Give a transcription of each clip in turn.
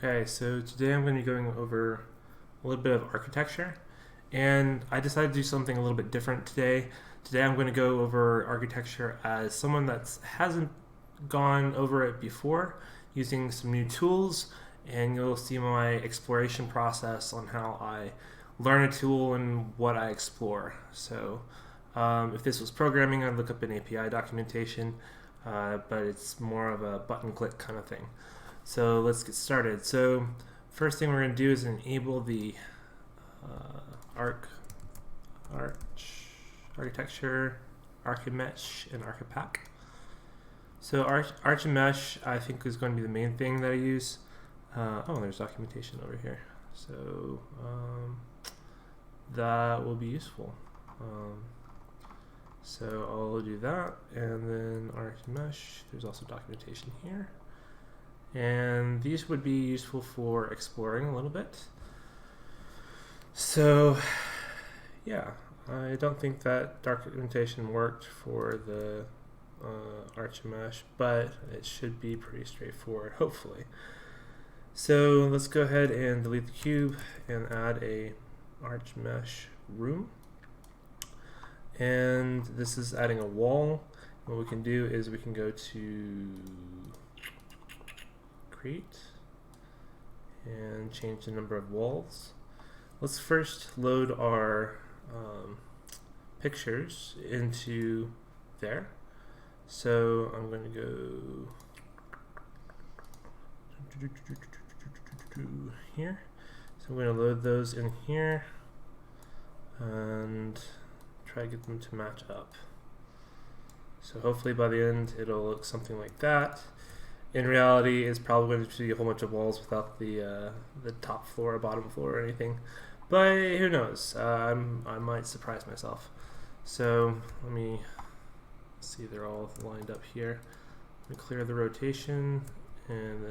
Okay, so today I'm going to be going over a little bit of architecture, and I decided to do something a little bit different today. Today I'm going to go over architecture as someone that hasn't gone over it before, using some new tools, and you'll see my exploration process on how I learn a tool and what I explore. So if this was programming, I'd look up an API documentation, but it's more of a button click kind of thing. So let's get started. So first thing we're going to do is enable the architecture, archimesh, and archipack. So archimesh, I think, is going to be the main thing that I use. There's documentation over here. So that will be useful. So I'll do that, and then archimesh, there's also documentation here. And these would be useful for exploring a little bit. So yeah, I don't think that documentation worked for the archimesh, but it should be pretty straightforward, hopefully. So let's go ahead and delete the cube and add a archimesh room. And this is adding a wall. What we can do is we can go to create and change the number of walls. Let's first load our pictures into there. So I'm going to go here. So I'm going to load those in here and try to get them to match up. So hopefully by the end it'll look something like that. In reality, it's probably going to be a whole bunch of walls without the top floor or bottom floor or anything. But who knows? I might surprise myself. So let me see, they're all lined up here. Let me clear the rotation and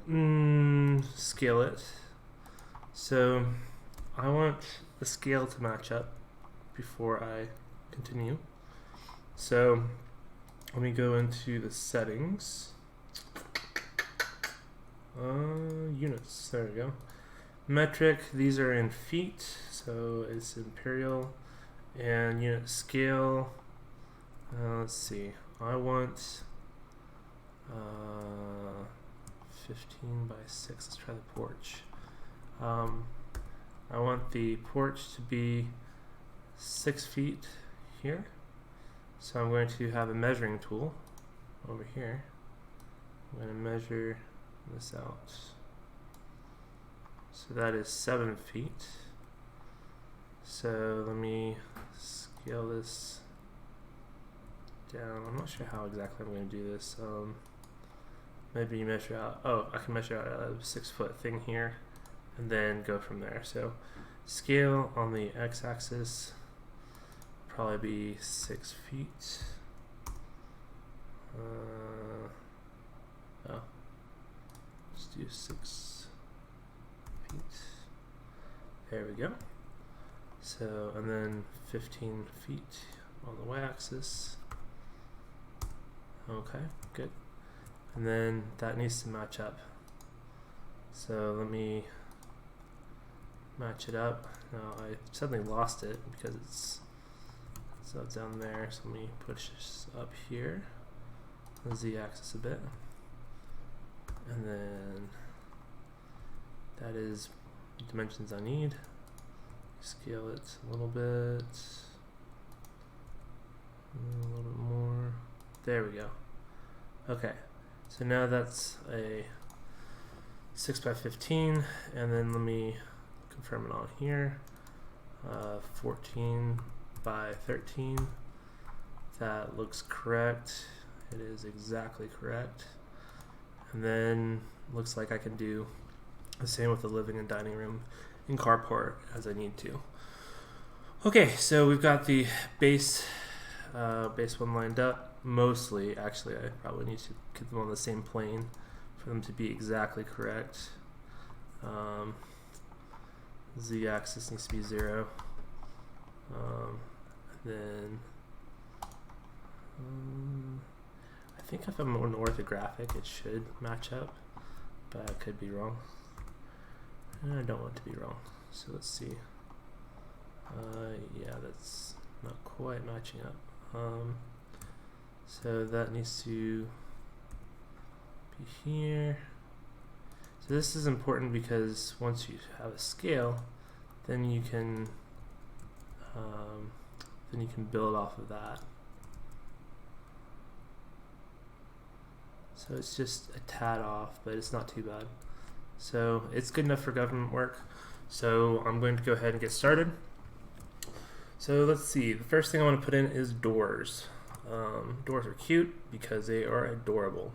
then scale it. So I want the scale to match up before I continue. So let me go into the settings. Units, there we go. Metric, these are in feet, so it's imperial. And unit scale, let's see, I want 15 by 6, let's try the porch. I want the porch to be 6 feet here. So I'm going to have a measuring tool over here. I'm going to measure this out. So that is 7 feet. So let me scale this down. I'm not sure how exactly I'm going to do this. Maybe measure out, I can measure out a 6 foot thing here and then go from there. So scale on the x-axis, probably be 6 feet. Let's do 6 feet. There we go. So, and then 15 feet on the y-axis. Okay, good. And then that needs to match up. So let me match it up. Now I suddenly lost it because it's down there, so let me push this up here, the z-axis a bit, and then that is the dimensions I need. Scale it a little bit more. There we go. Okay, so now that's a 6 by 15, and then let me confirm it on here. 14 by 13. That looks correct. It is exactly correct. And then looks like I can do the same with the living and dining room and carport as I need to. Okay, so we've got the base one lined up. Mostly, actually, I probably need to get them on the same plane for them to be exactly correct. Z-axis needs to be 0. Then I think if I'm on orthographic, it should match up. but I could be wrong. And I don't want to be wrong. So let's see. Yeah, that's not quite matching up. So that needs to be here. So this is important because once you have a scale, then you can build off of that. So it's just a tad off, but it's not too bad. So it's good enough for government work. So I'm going to go ahead and get started. So let's see, the first thing I want to put in is doors. Doors are cute because they are adorable.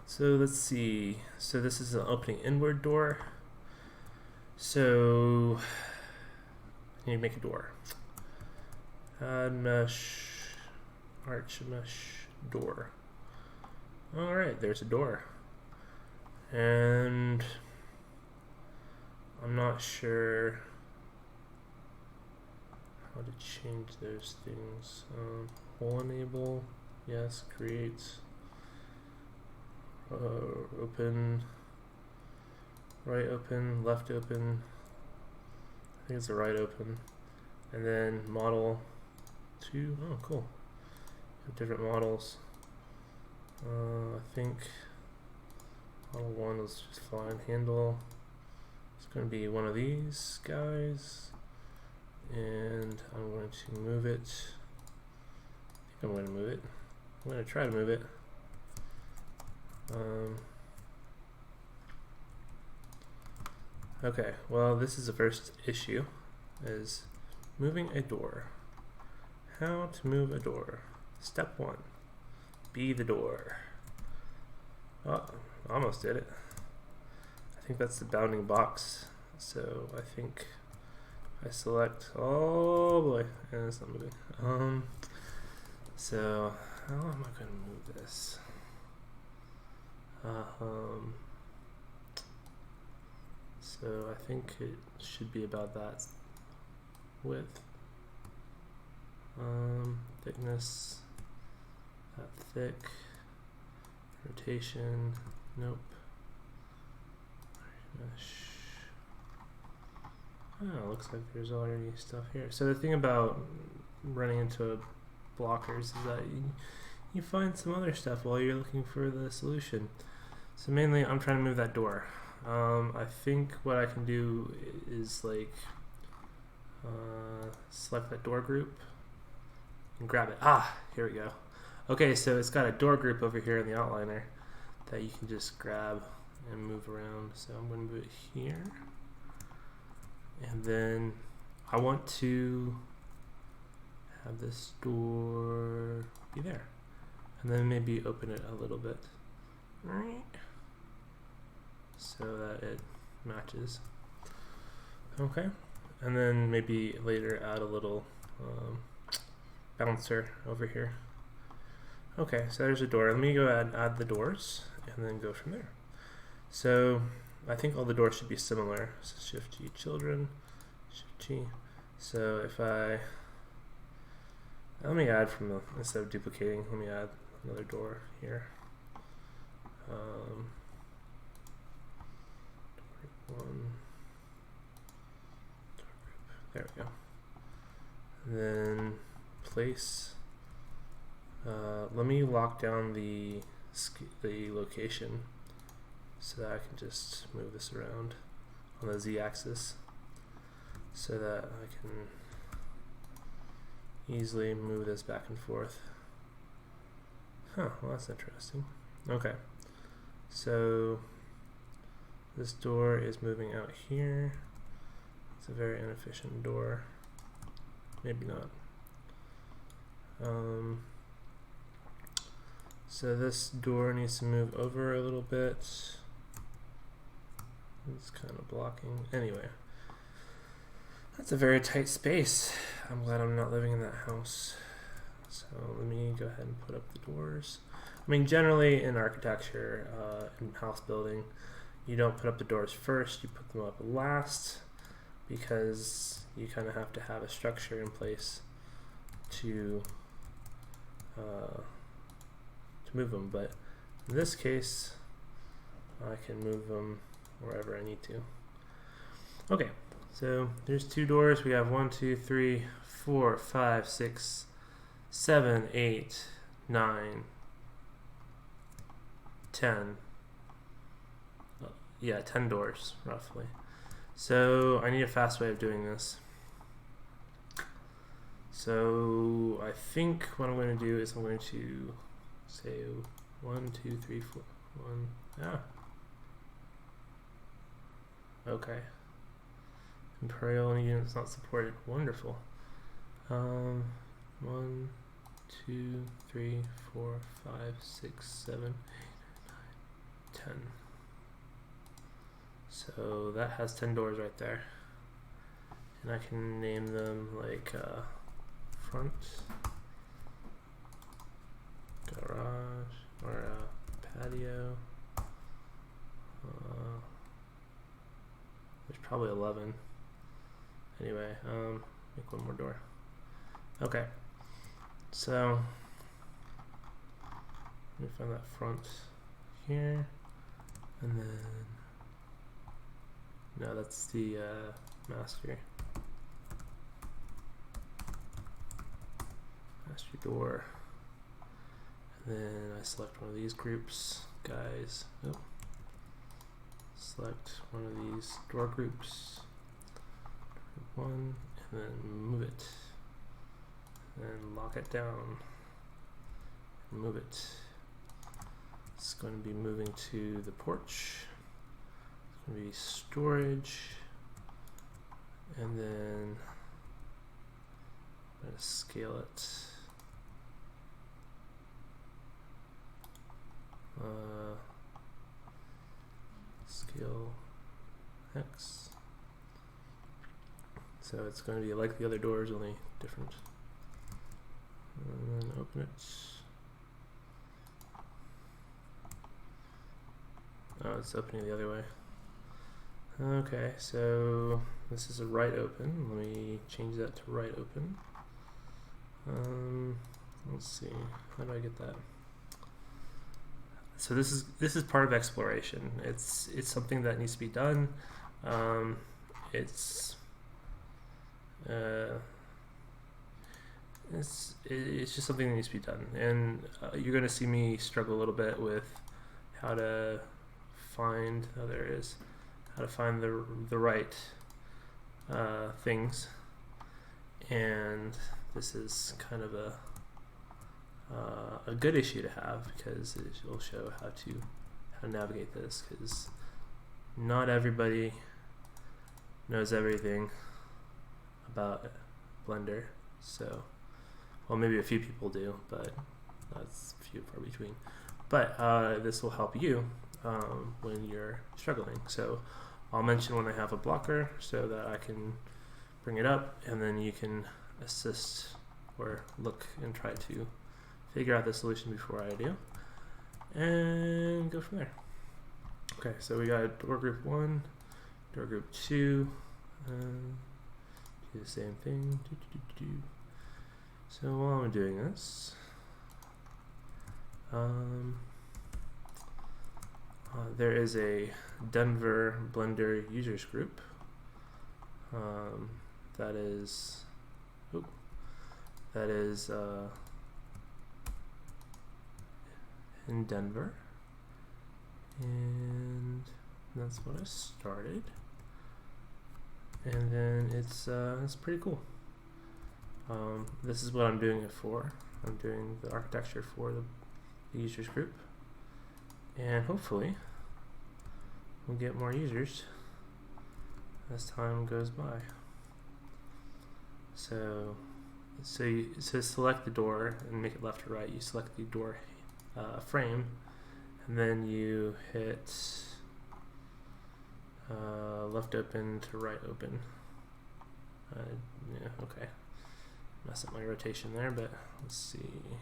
So let's see, so this is an opening inward door. So I need to make a door. Add mesh, archimesh door. Alright, there's a door. And I'm not sure how to change those things. Hole enable, yes, create, open, right open, left open, I think it's the right open, and then model 2, oh cool, different models. I think model 1 is just fine. Handle, it's going to be one of these guys, and I'm going to move it. I think I'm going to move it. I'm going to try to move it. Okay, well this is the first issue, is moving a door. How to move a door. Step 1. Be the door. Oh, almost did it. I think that's the bounding box. So I think I select, oh boy, and it's not moving. So how am I going to move this? So I think it should be about that width. Thickness, that thick. Rotation, nope. Oh, looks like there's already stuff here. So the thing about running into blockers is that you find some other stuff while you're looking for the solution. So mainly I'm trying to move that door. I think what I can do is like select that door group and grab it. Ah, here we go. Okay, so it's got a door group over here in the outliner that you can just grab and move around. So I'm going to move it here. And then I want to have this door be there. And then maybe open it a little bit. Right. So that it matches. Okay. And then maybe later add a little bouncer over here. Okay, so there's a door. Let me go ahead and add the doors and then go from there. So I think all the doors should be similar. So Shift G children, Shift G. So if let me add from instead of duplicating, let me add another door here. One. There we go. And then place. Let me lock down the location so that I can just move this around on the z-axis so that I can easily move this back and forth. Huh, well that's interesting. Okay, so this door is moving out here. It's a very inefficient door. Maybe not. So this door needs to move over a little bit. It's kind of blocking. Anyway, that's a very tight space. I'm glad I'm not living in that house. So let me go ahead and put up the doors. I mean, generally in architecture, in house building, you don't put up the doors first, you put them up last, because you kind of have to have a structure in place to move them. But in this case, I can move them wherever I need to. Okay, so there's 2 doors. We have 1, 2, 3, 4, 5, 6, 7, 8, 9, 10. Yeah, 10 doors, roughly. So I need a fast way of doing this. So I think what I'm going to do is I'm going to say 1, 2, 3, 4, 1. Ah. Okay. Imperial units not supported. Wonderful. 1, 2, 3, 4, 5, 6, 7, 8, 9, 10. So that has 10 doors right there. And I can name them like front, garage, or patio. There's probably 11. Anyway, make one more door. Okay. So let me find that front here, and then no, that's the master door. And then I select one of these groups, guys. Oh. Select one of these door groups, group 1, and then move it, and lock it down, and move it. It's going to be moving to the porch. It's going to be storage, and then I'm going to scale it. Scale X. So it's going to be like the other doors, only different. And then open it. Oh, it's opening the other way. Okay, so this is a right open. Let me change that to right open. Let's see. How do I get that? So this is part of exploration. It's something that needs to be done. It's just something that needs to be done, and you're going to see me struggle a little bit with how to find. Oh, there it is. How to find the right things, and this is kind of a good issue to have, because it will show how to navigate this, because not everybody knows everything about Blender. So, well, maybe a few people do, but that's few far between. But this will help you when you're struggling. So I'll mention when I have a blocker so that I can bring it up, and then you can assist or look and try to figure out the solution before I do, and go from there. Okay, so we got door group 1, door group 2, do the same thing. So while I'm doing this, there is a Denver Blender users group that is in Denver, and that's what I started, and then it's pretty cool. This is what I'm doing it for. I'm doing the architecture for the users group, and hopefully we'll get more users as time goes by. So you select the door and make it left or right. You select the door frame, and then you hit left open to right open. Yeah, okay. Mess up my rotation there, but let's see.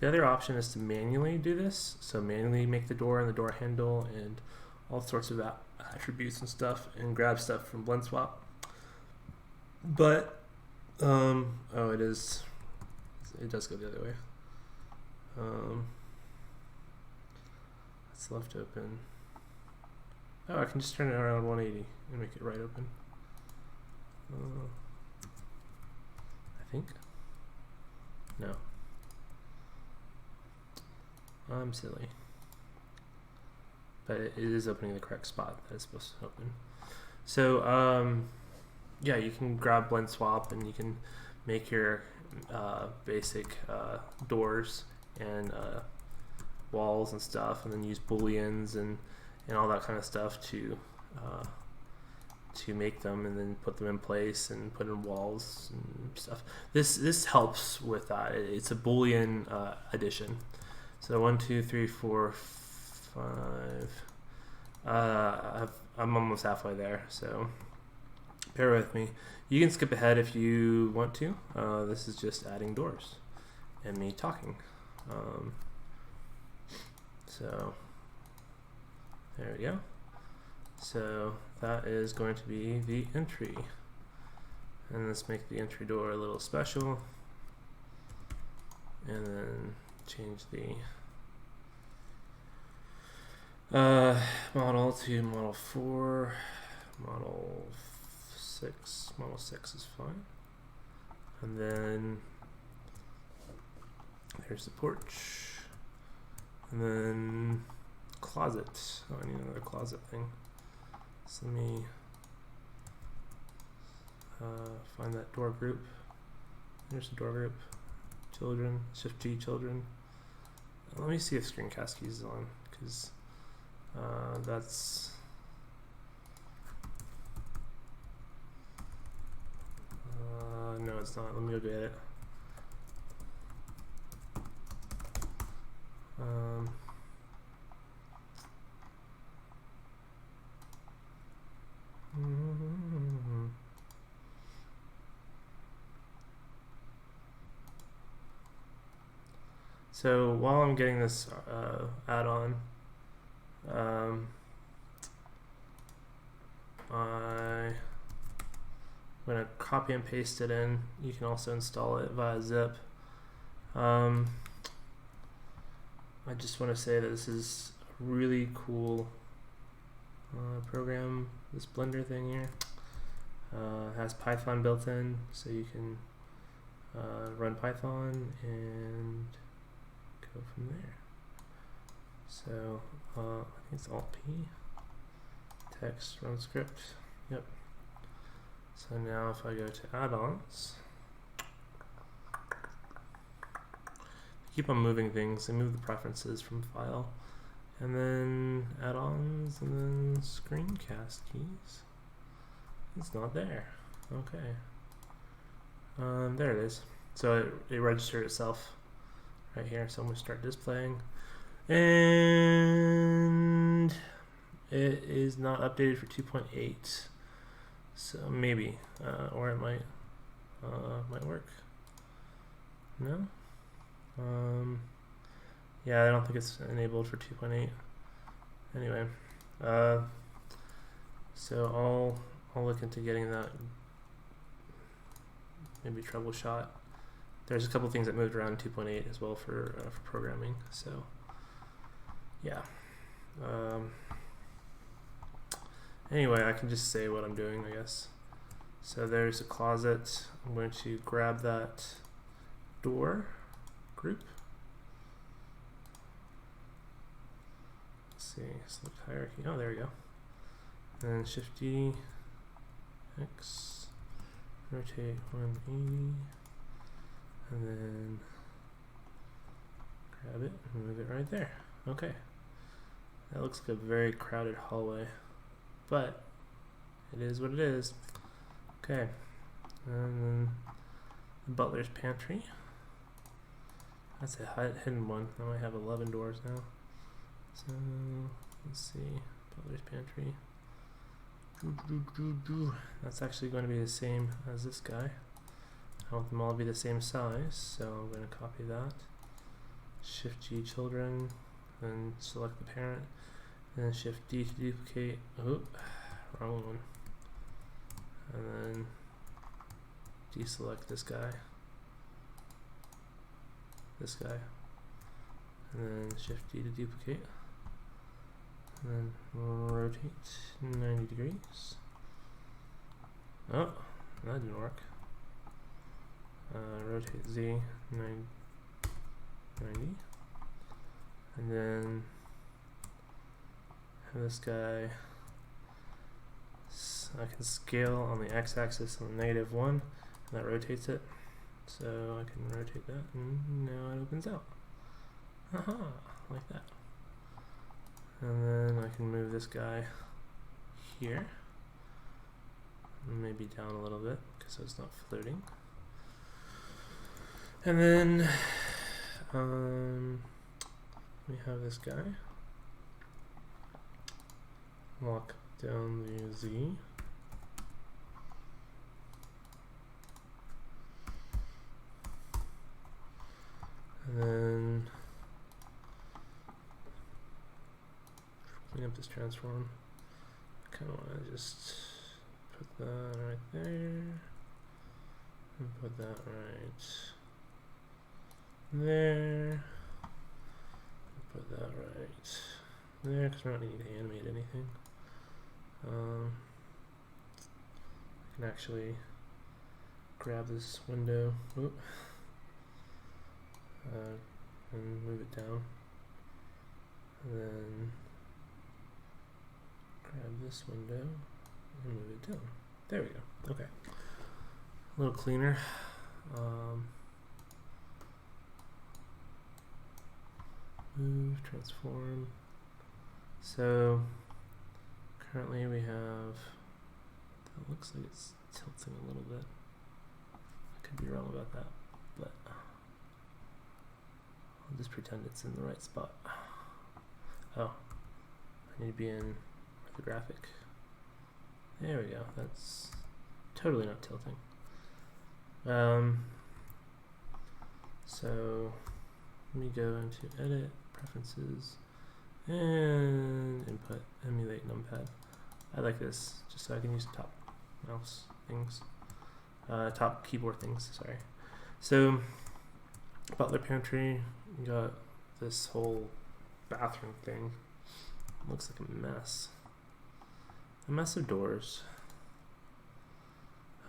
The other option is to manually do this. So manually make the door and the door handle and all sorts of attributes and stuff, and grab stuff from Blend Swap. But it does go the other way. It's left open. Oh, I can just turn it around 180 and make it right open. I think. No. I'm silly. But it is opening the correct spot that it's supposed to open. So, yeah, you can grab blend swap and you can make your basic doors and walls and stuff, and then use booleans and all that kind of stuff to make them, and then put them in place and put in walls and stuff. This helps with that. It's a boolean addition. So 1, 2, 3, 4, 5. I'm almost halfway there, so bear with me. You can skip ahead if you want to. This is just adding doors and me talking. So there we go. So that is going to be the entry. And let's make the entry door a little special. And then change the model to model 4, model 6. Model 6 is fine. And then there's the porch. And then closet. Oh, I need another closet thing. So let me find that door group. There's the door group. Children. Shift G, children. Let me see if screencast keys is on, because that's no, it's not. Let me go get it. So while I'm getting this add-on, I'm going to copy and paste it in. You can also install it via zip. I just want to say that this is a really cool program. This Blender thing here has Python built in, so you can run Python and go from there. So I think it's Alt P, text, run script. Yep. So now if I go to add-ons, keep on moving things and move the preferences from file, and then add-ons, and then screencast keys. It's not there. Okay. There it is. So it registered itself right here. So I'm going to start displaying, and it is not updated for 2.8. So maybe, or it might work. No. Yeah, I don't think it's enabled for 2.8. Anyway, so I'll look into getting that maybe troubleshot. There's a couple things that moved around 2.8 as well for programming. So yeah. Anyway, I can just say what I'm doing, I guess. So there's a closet. I'm going to grab that door group. Let's see, select hierarchy. Oh, there we go. And Shift D, X, rotate 180, and then grab it and move it right there. Okay. That looks like a very crowded hallway, but it is what it is. Okay. And then the butler's pantry. That's a hidden one. I might have 11 doors now. So let's see, butler's pantry. That's actually going to be the same as this guy. I want them all to be the same size, so I'm going to copy that. Shift G, children, then select the parent, and then Shift D to duplicate. Oh, wrong one. And then deselect this guy, and then Shift D to duplicate. and then rotate 90 degrees. Oh, that didn't work. Rotate Z 90, and then have this guy. I can scale on the x-axis on the -1, and that rotates it. So I can rotate that, and now it opens out. Haha, like that. And then I can move this guy here, maybe down a little bit, because it's not floating. And then we have this guy. Lock down the Z. And then clean up this transform. I kind of want to just put that right there and put that right there. And put that right there, because we're not needing to animate anything. I can actually grab this window. Whoop. And move it down, and then grab this window and move it down. There we go. Okay, a little cleaner. Move, transform. So currently we have, that looks like it's tilting a little bit. I could be wrong about that, but I'll just pretend it's in the right spot. Oh, I need to be in orthographic. There we go. That's totally not tilting. So let me go into edit, preferences, and input, emulate numpad. I like this just so I can use top mouse things, top keyboard things, sorry. So butler pantry, you got this whole bathroom thing. Looks like a mess. A mess of doors.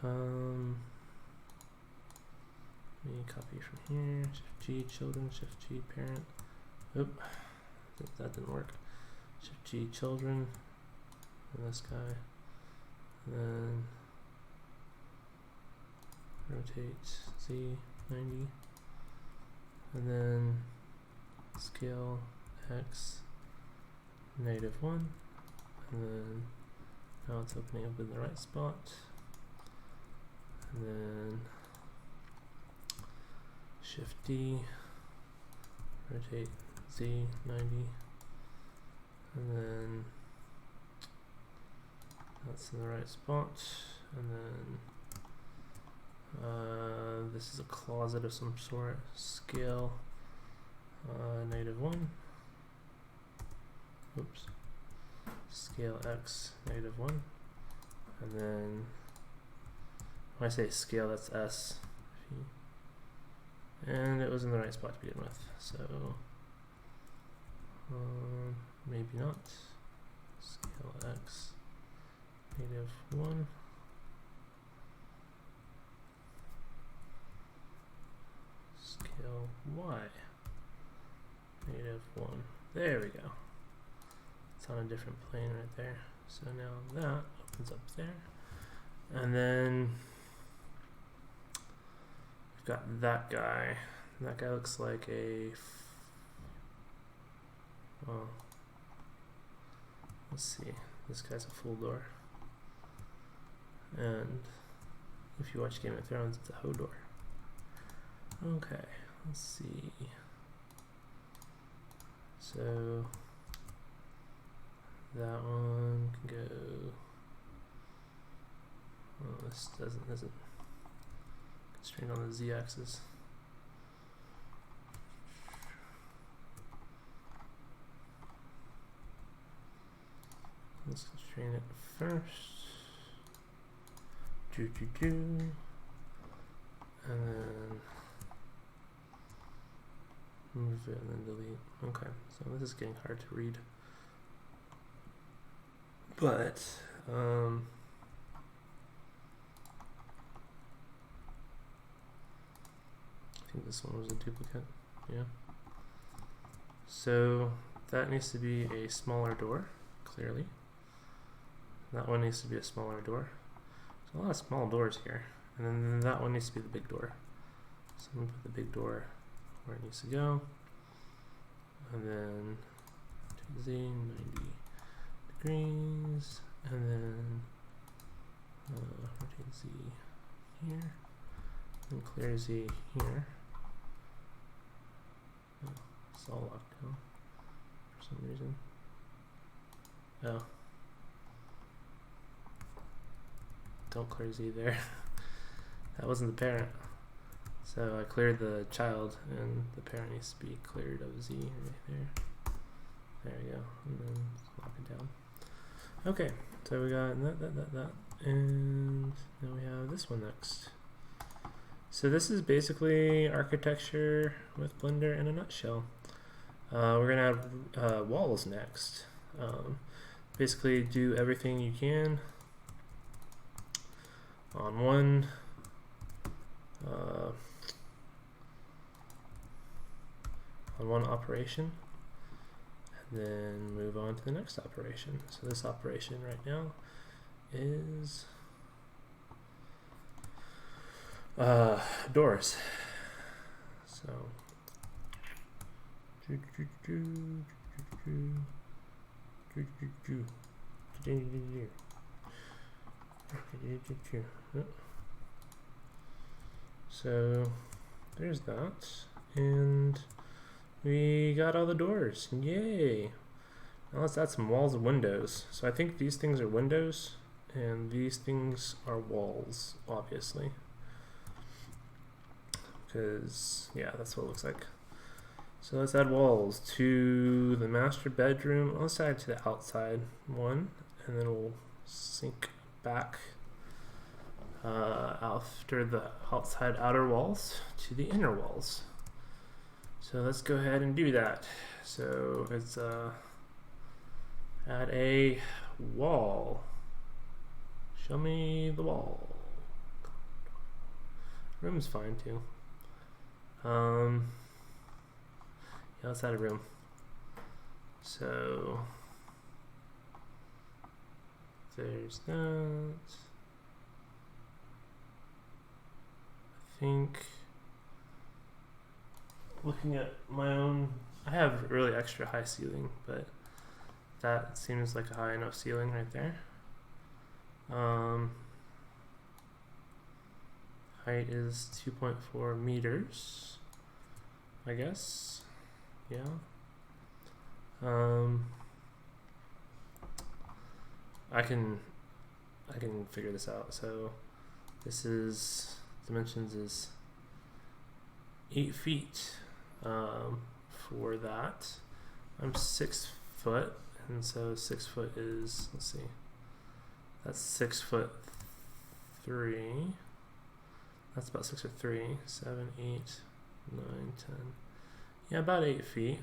Let me copy from here. Shift G, children. Shift G, parent. Oop, that didn't work. Shift G, children. And this guy. And then rotate Z 90. And then scale X -1. And then now it's opening up in the right spot. And then Shift D, rotate Z 90, and then that's in the right spot. And then this is a closet of some sort. Scale -1. Oops. Scale X -1, and then when I say scale, that's S. And it was in the right spot to begin with, so maybe not. Scale X -1. Scale Y -1. There we go. It's on a different plane right there. So now that opens up there. And then we've got that guy. That guy looks like a, well, let's see. This guy's a full door. And if you watch Game of Thrones, it's a Hodor. Okay, let's see. So that one can go. Oh, this isn't constrained on the z-axis. Let's constrain it first. And then move it and then delete. Okay, so this is getting hard to read. But I think this one was a duplicate. Yeah. So that needs to be a smaller door, clearly. That one needs to be a smaller door. There's a lot of small doors here. And then that one needs to be the big door. So I'm going to put the big door where it needs to go. And then Z 90 degrees. And then rotate Z here. And clear Z here. Oh, it's all locked down for some reason. Oh. Don't clear Z there. That wasn't the parent. So I cleared the child, and the parent needs to be cleared of Z right there. There we go. And then lock it down. Okay, so we got that. And now we have this one next. So this is basically architecture with Blender in a nutshell. We're going to have walls next. Basically do everything you can on one operation, and then move on to the next operation. So this operation right now is doors. So so there's that, and we got all the doors. Yay! Now let's add some walls and windows. So I think these things are windows, and these things are walls, obviously. Because, yeah, that's what it looks like. So let's add walls to the master bedroom. Let's add it to the outside one, and then we'll sync back after the outside outer walls to the inner walls. So let's go ahead and do that. So it's add a wall. Show me the wall. Room's fine too. Yeah, let's add a room. So there's that. I think looking at my own, I have really extra high ceiling, but that seems like a high enough ceiling right there. Height is 2.4 meters, I guess. Yeah. I can figure this out. So this is dimensions is 8 feet for that. I'm 6 foot, and so 6 foot is, let's see, that's 6'3". That's about 6'3", 7, 8, 9, 10. Yeah, about 8 feet.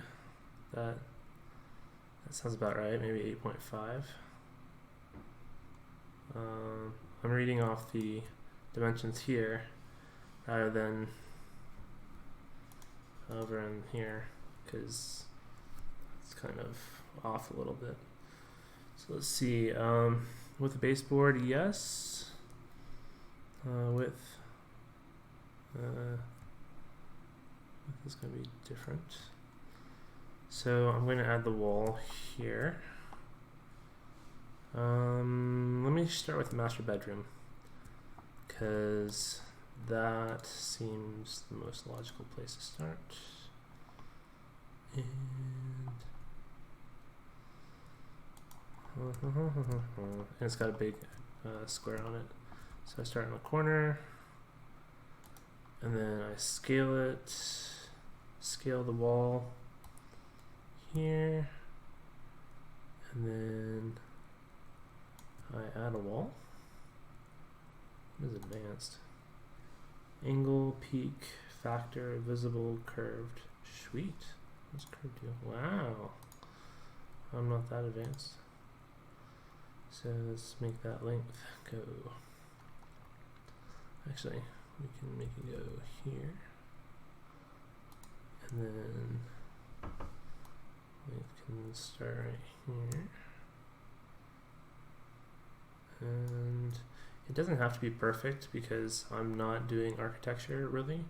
That sounds about right. Maybe 8.5. I'm reading off the dimensions here rather than over in here because it's kind of off a little bit. So let's see. With the baseboard, yes. Width is going to be different. So I'm going to add the wall here. Let me start with the master bedroom because that seems the most logical place to start. And it's got a big square on it. So I start in the corner, and then I scale it, scale the wall here, and then I add a wall. What is advanced? Angle, peak, factor, visible, curved. Sweet. What's curved do? Wow. I'm not that advanced. So let's make that length go. Actually, we can make it go here. And then length can start right here. And it doesn't have to be perfect because I'm not doing architecture really,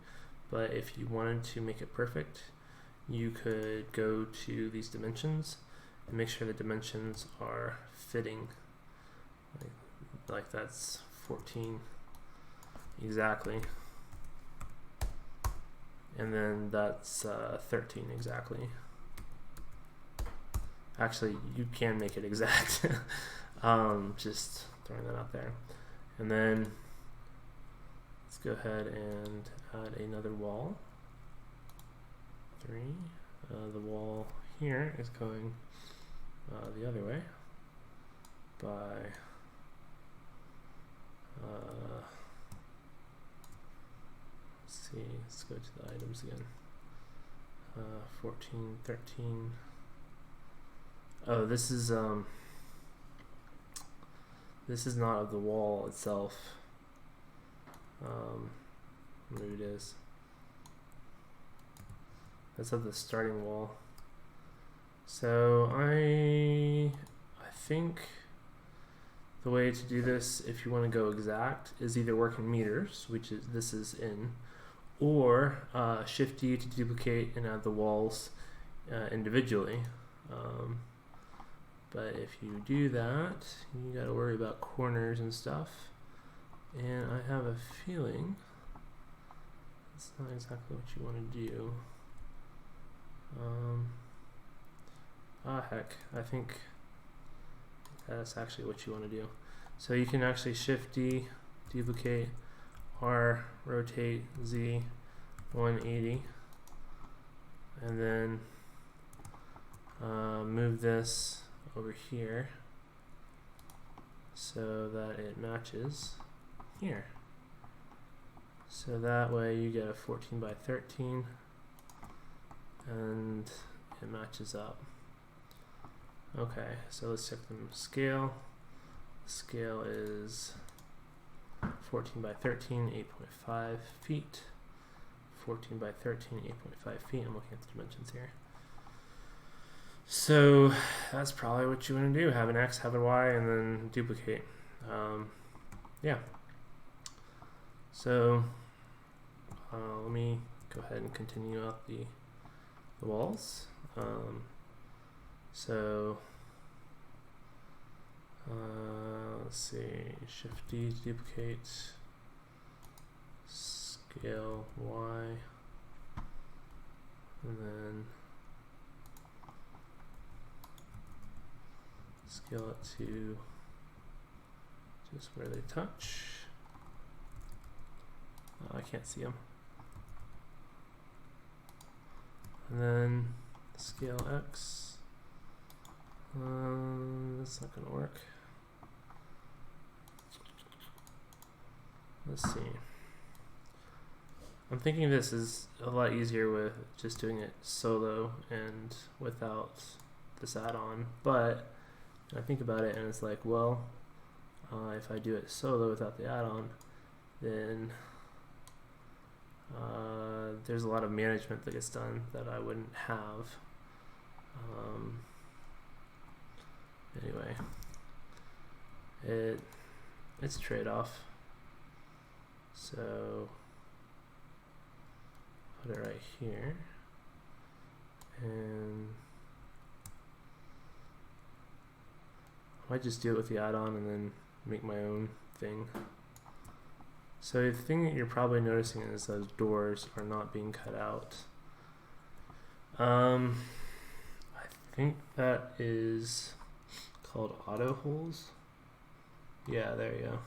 but if you wanted to make it perfect, you could go to these dimensions and make sure the dimensions are fitting. Like that's 14 exactly. And then that's 13 exactly. Actually, you can make it exact. Just throwing that out there. And then let's go ahead and add another wall. 3. The wall here is going the other way by let's see, let's go to the items again. 14, 13. Oh, this is not of the wall itself. Maybe it is. That's of the starting wall. So I think the way to do this, if you want to go exact, is either work in meters, which is this is in, or Shift D to duplicate and add the walls individually. But if you do that, you got to worry about corners and stuff. And I have a feeling it's not exactly what you want to do. Heck, I think that's actually what you want to do. So you can actually Shift D, duplicate, R, rotate, Z, 180, and then move this over here so that it matches here. So that way you get a 14 by 13 and it matches up. Okay, so let's check the scale. Scale is 14 by 13, 8.5 feet. 14 by 13, 8.5 feet. I'm looking at the dimensions here. So that's probably what you want to do. Have an X, have a Y, and then duplicate. Yeah. So let me go ahead and continue out the walls. So let's see, Shift D to duplicate, scale Y, and then scale it to just where they touch. I can't see them. And then scale X. That's not going to work. Let's see. I'm thinking this is a lot easier with just doing it solo and without this add-on, but I think about it and it's like, well, if I do it solo without the add-on, then there's a lot of management that gets done that I wouldn't have. Anyway, it's a trade-off. So put it right here, and I might just do it with the add-on and then make my own thing. So the thing that you're probably noticing is those doors are not being cut out. I think that is called auto holes. Yeah, there you go.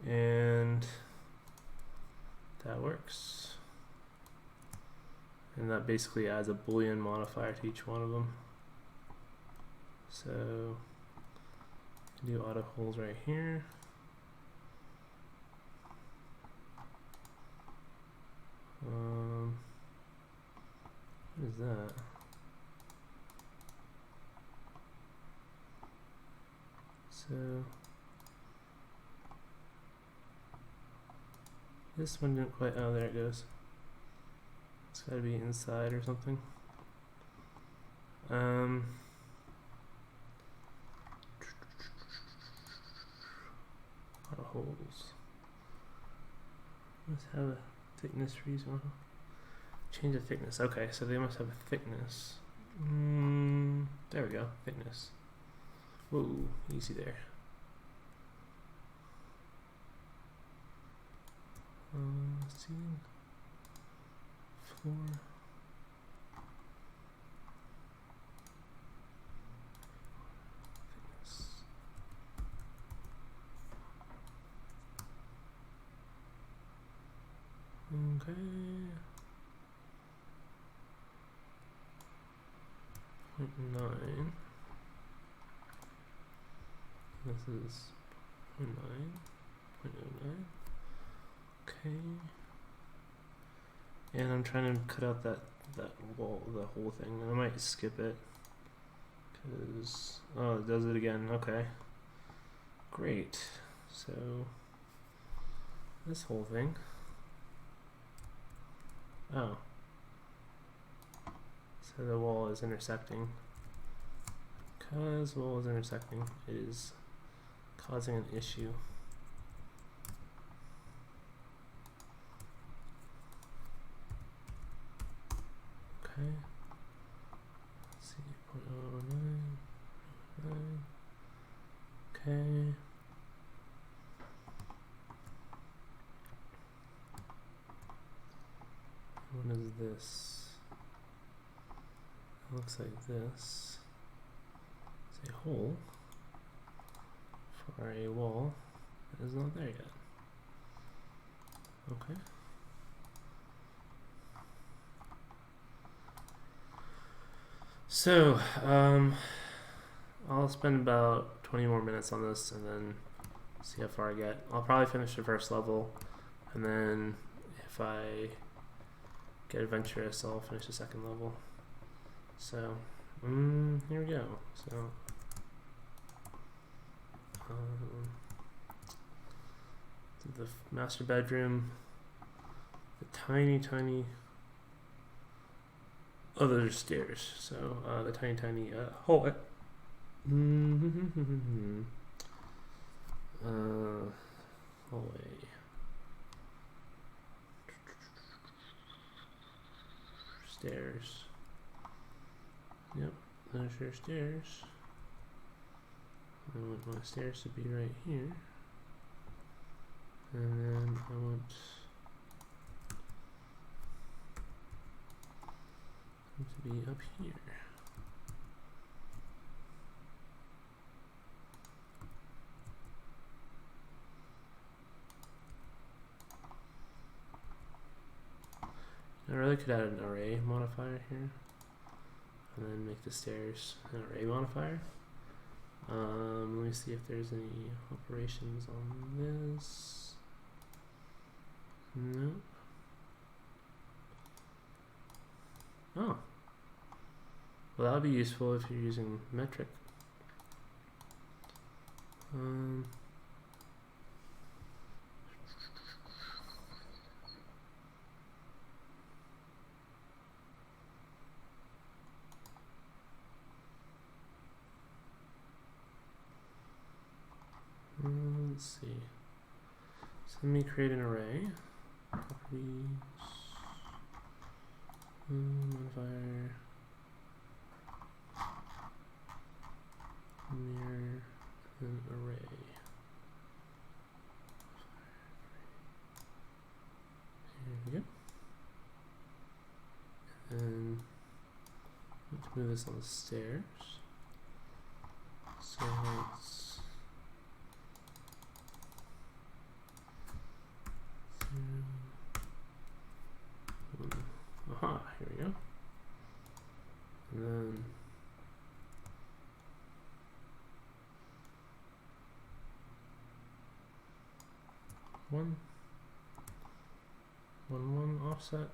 And that works. And that basically adds a Boolean modifier to each one of them. So do auto holes right here. What is that? So this one didn't quite, oh there it goes. It's gotta be inside or something. Holes. Must have a thickness reason. Change the thickness. Okay, so they must have a thickness. There we go. Thickness. Whoa, easy there. Ceiling. Floor. Okay. 0.9. This is 0.9. Okay. And I'm trying to cut out that wall, the whole thing. I might skip it because it does it again. Okay. Great. So this whole thing. Oh. So the wall is intersecting. Because the wall is intersecting, it is causing an issue. Okay. Let's see, 0.009. Okay. What is this? It looks like this. It's a hole for a wall that is not there yet. Okay. So, I'll spend about 20 more minutes on this and then see how far I get. I'll probably finish the first level, and then if I get adventurous, I'll finish the second level. So, here we go. So, the master bedroom, the tiny, oh, those are stairs. So, the tiny hallway. Hallway. Stairs. Yep, those are stairs. I want my stairs to be right here. And then I want them to be up here. I really could add an array modifier here, and then make the stairs an array modifier. Let me see if there's any operations on this. No. Oh. Well, that would be useful if you're using metric. Let's see. So let me create an array. Properties. Modifier. Mirror. And array. There we go. And let's move this on the stairs. So let's aha, here we go. And then one offset.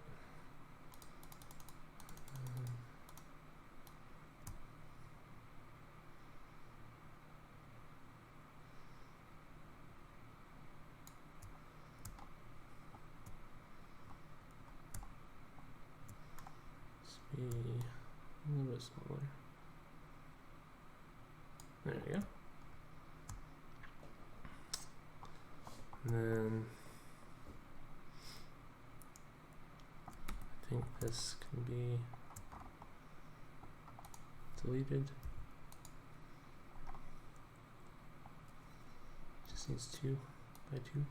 be a little bit smaller. There we go. And then I think this can be deleted. Just needs 2 by 2.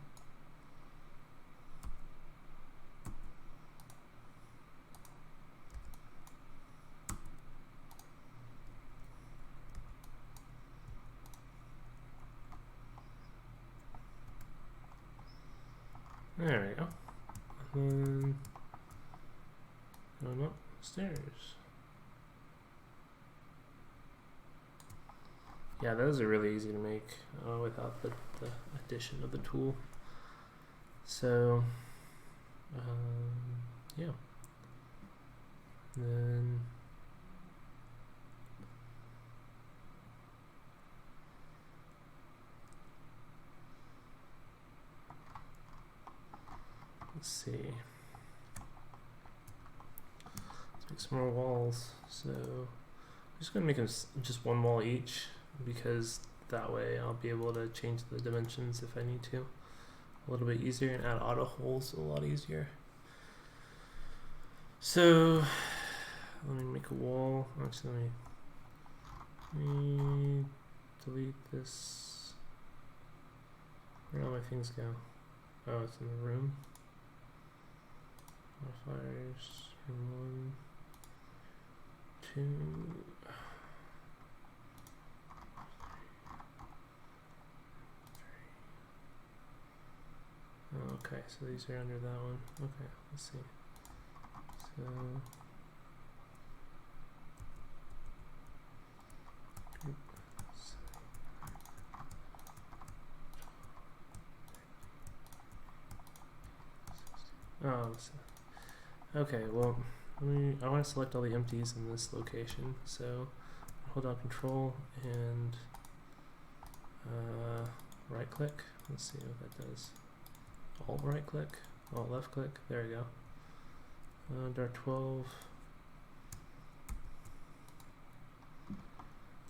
There we go. And then going upstairs. Yeah, those are really easy to make without the addition of the tool. So, yeah. And then let's see. Let's make some more walls. So I'm just gonna make them just one wall each, because that way I'll be able to change the dimensions if I need to a little bit easier, and add auto holes a lot easier. So let me make a wall. Actually, let me delete this. Where do all my things go? Oh, it's in the room. Modifiers, room 1, 2. Okay, so these are under that one. Okay, let's see. So okay, well, I want to select all the empties in this location, so hold down Control and right click. Let's see what that does. Alt right click, alt left click, there we go. Dart 12.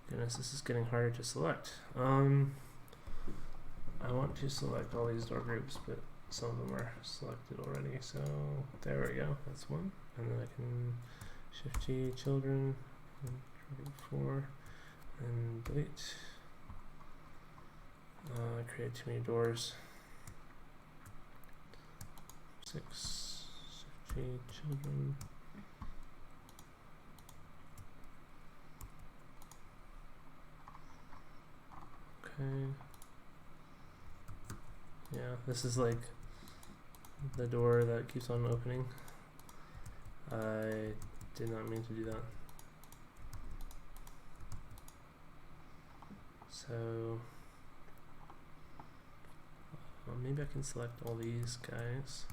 Goodness, this is getting harder to select. I want to select all these door groups, but some of them are selected already, so there we go, that's one. And then I can Shift G, children, and 4, and delete. I created too many doors. 6, Shift G, children. Okay. Yeah, this is like the door that keeps on opening. I did not mean to do that. So maybe I can select all these guys.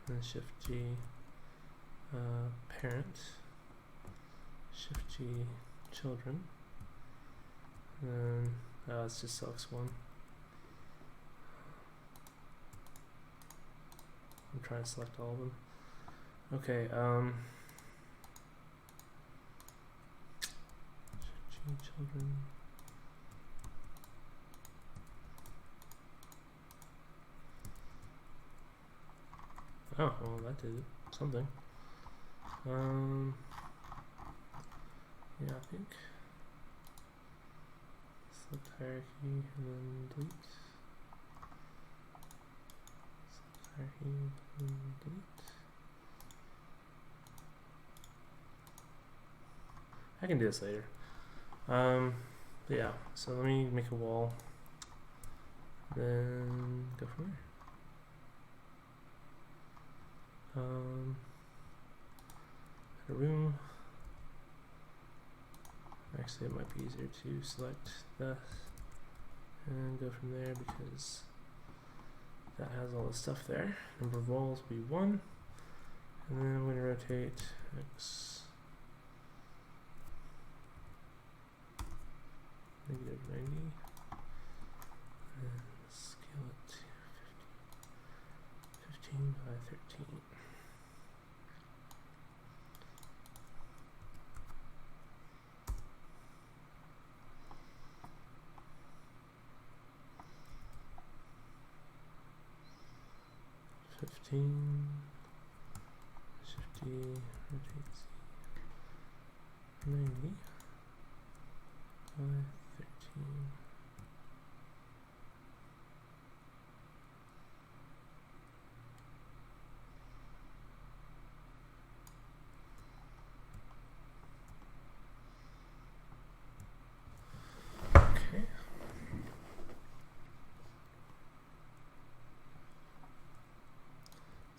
And Shift G, parent, Shift G, children, and then it just selects one. I'm trying to select all of them. Okay, Shift G, children. Oh, well, that did something. Yeah, I think select hierarchy and then delete. Select hierarchy and delete. I can do this later. But yeah, so let me make a wall. Then go from there. A room. Actually, it might be easier to select this and go from there because that has all the stuff there. Number of walls will be 1, and then I'm going to rotate X -90 and scale it to 15, Shift D, rotate Z, 90, 5, 13. Okay.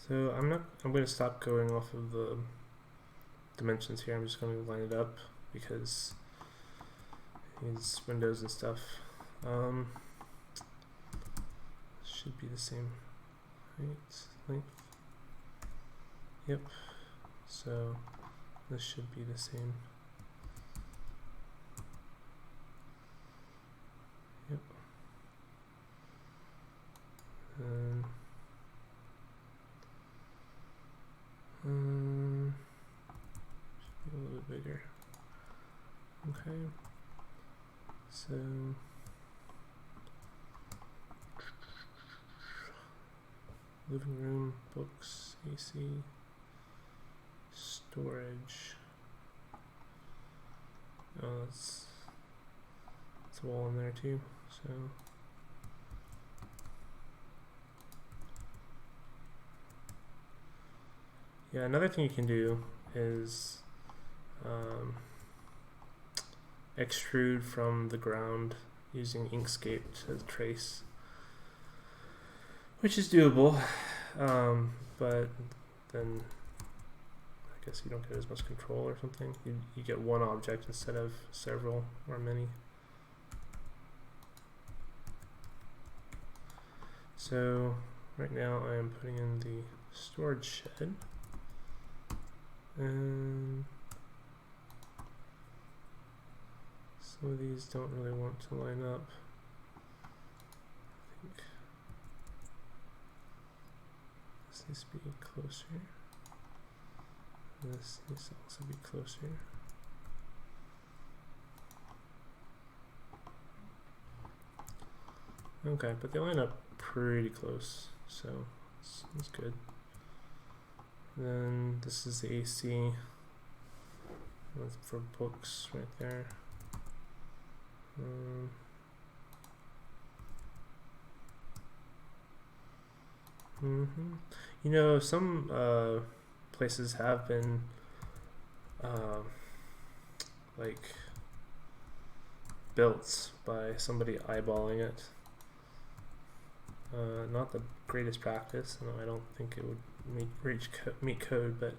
So I'm going to stop going off of the dimensions here. I'm just going to line it up because these windows and stuff should be the same height, length. Yep. So this should be the same. Yep. And should be a little bit bigger. Okay. So living room, books, AC, storage. Oh, that's a wall in there too. So yeah, another thing you can do is extrude from the ground using Inkscape to trace, which is doable, but then I guess you don't get as much control or something. You get one object instead of several or many. So right now I am putting in the storage shed, and some of these don't really want to line up. I think this needs to be closer. This needs to also be closer. Okay, but they line up pretty close, so that's good. Then this is the AC. That's for books right there. You know, some places have been like built by somebody eyeballing it. Not the greatest practice, and I don't think it would meet code, but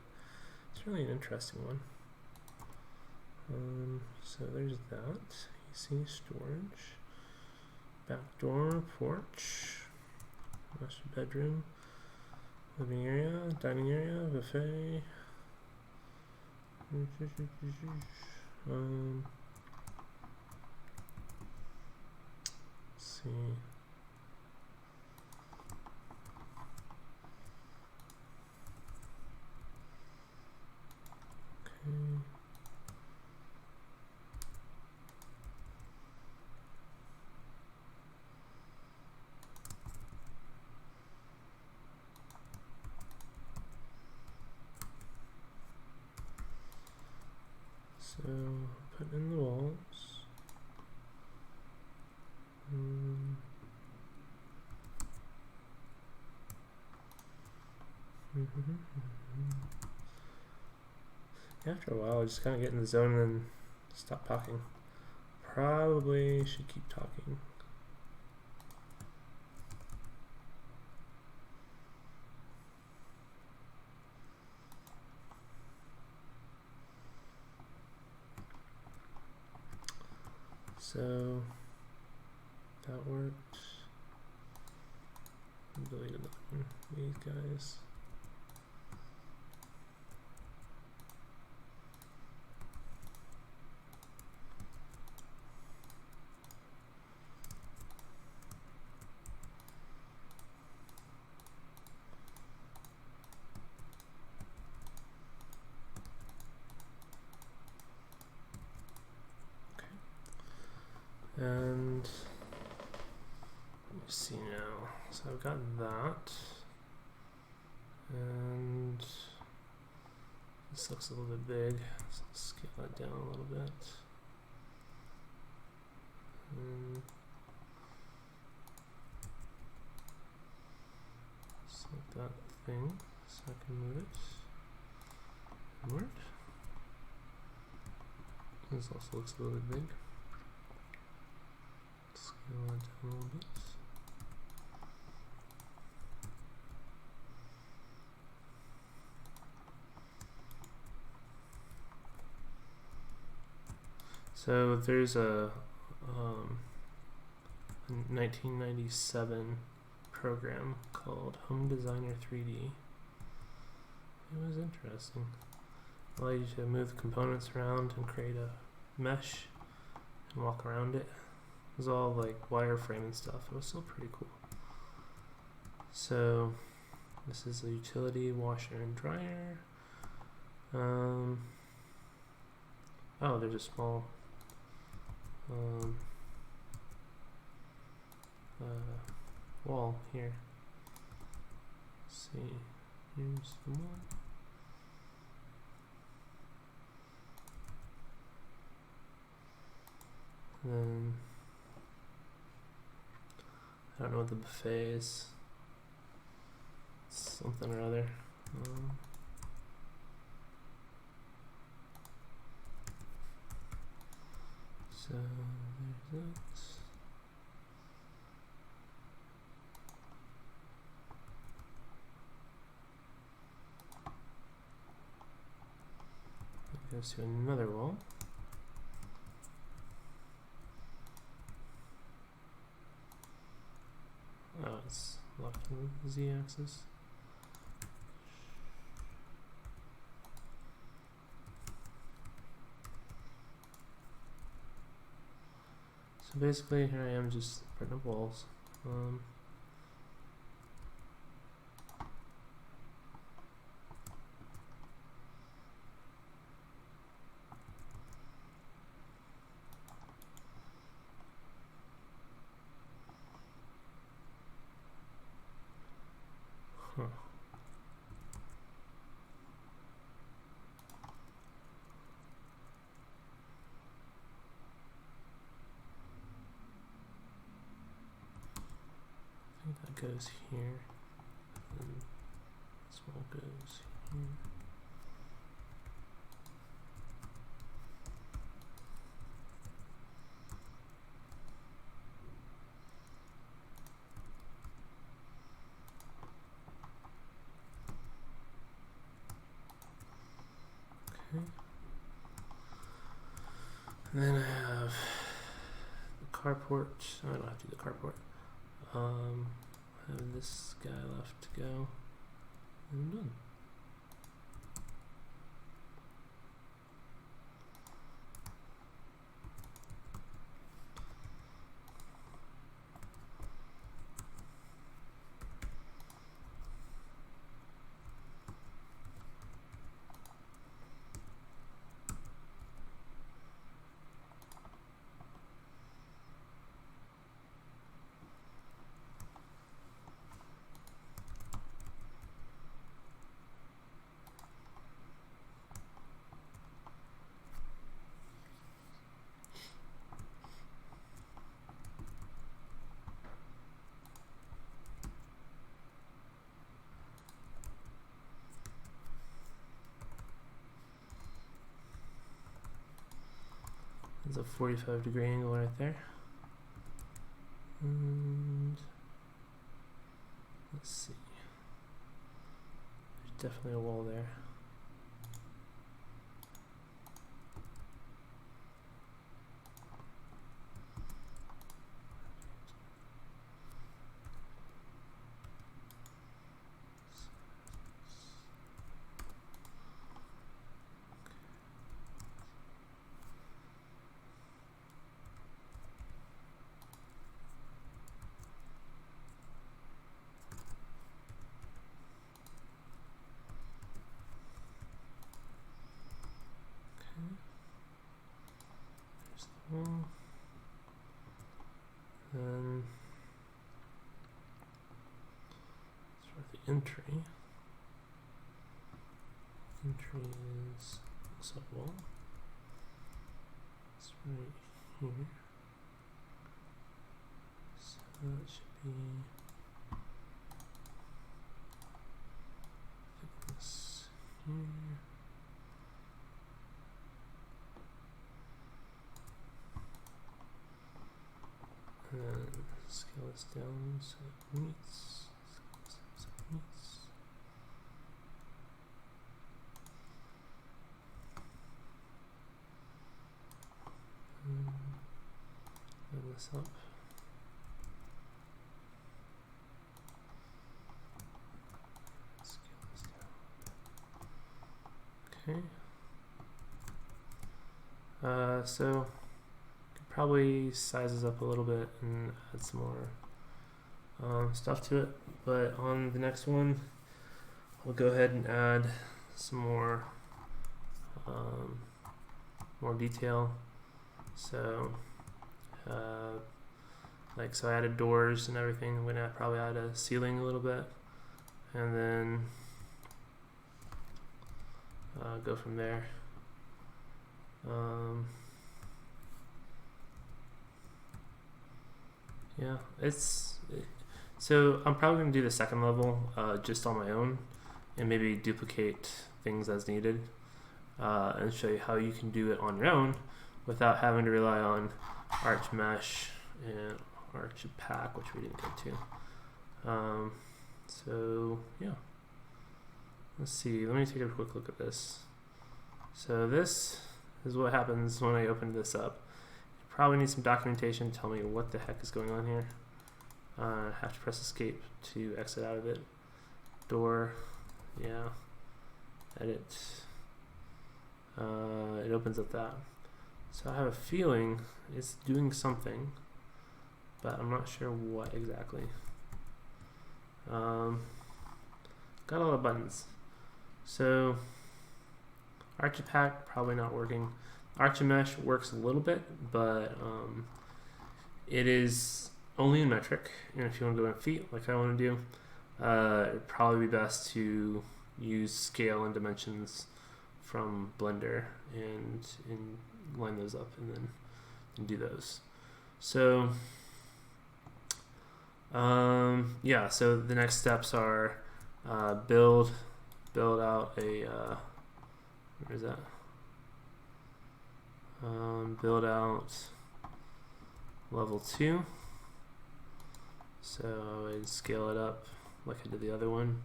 it's really an interesting one. So there's that. AC, storage, back door, porch, master bedroom, living area, dining area, buffet. Let's see. Okay. So put in the walls. After a while, I just kind of get in the zone and then stop talking. Probably should keep talking. So that worked. Delete another one. These guys. And let me see now. So I've got that. And this looks a little bit big, so let's scale that down a little bit. And select that thing so I can move it inward. This also looks a little bit big. Scale that down a little bit. So there's a 1997 program called Home Designer 3D. It was interesting. It allowed you to move the components around and create a mesh and walk around it. It was all like wireframe and stuff. It was still pretty cool. So this is a utility washer and dryer. Oh, there's a small wall here. Let's see, here's the wall. And then I don't know what the buffet is. Something or other. So there's that. It goes to another wall. Oh, it's locked on the z-axis. So basically, here I am just putting up walls. Huh. I think that goes here, and this one goes here. Okay. And then I have the carport. Oh, I don't have to do the carport. I have this guy left to go, and I'm done. There's a 45-degree angle right there. And let's see. There's definitely a wall there. Then start the entry. entry is acceptable. It's right here. So that should be this here. And then scale this down so it meets. So it meets. Line this up. Scale this down. Okay. So probably size this up a little bit and add some more stuff to it, but on the next one I'll go ahead and add some more detail. So so I added doors and everything. I'm gonna probably add a ceiling a little bit and then go from there. Yeah, so I'm probably going to do the second level just on my own and maybe duplicate things as needed and show you how you can do it on your own without having to rely on archimesh and archipack, which we didn't get to. So yeah, let's see, let me take a quick look at this. So this is what happens when I open this up. Probably need some documentation to tell me what the heck is going on here. I have to press escape to exit out of it. Door, yeah, edit. It opens up that. So I have a feeling it's doing something, but I'm not sure what exactly. Got a lot of buttons. So archipack probably not working. Archimesh works a little bit, but it is only in metric, and if you want to go in feet like I want to do, it'd probably be best to use scale and dimensions from Blender and line those up and then do those. So yeah, so the next steps are build out a where is that? Build out level 2. So I would scale it up like I did the other one,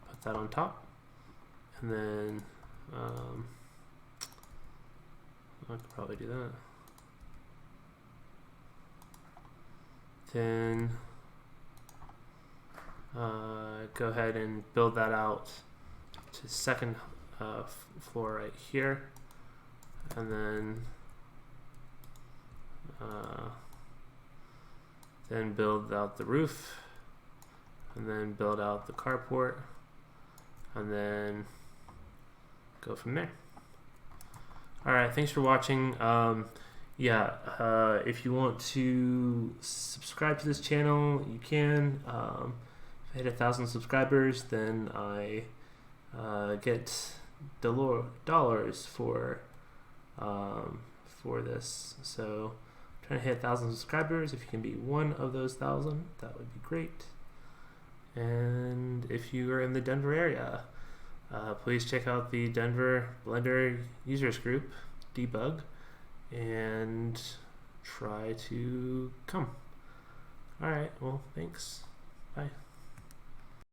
put that on top, and then I could probably do that. Then go ahead and build that out to second floor right here, and then build out the roof, and then build out the carport, and then go from there. Alright, thanks for watching. If you want to subscribe to this channel, you can. If I hit 1,000 subscribers, then I get dollars for this. So I'm trying to hit 1,000 subscribers. If you can be one of those 1,000, that would be great. And if you are in the Denver area, please check out the Denver Blender users group, debug, and try to come. Alright, well, thanks. Bye.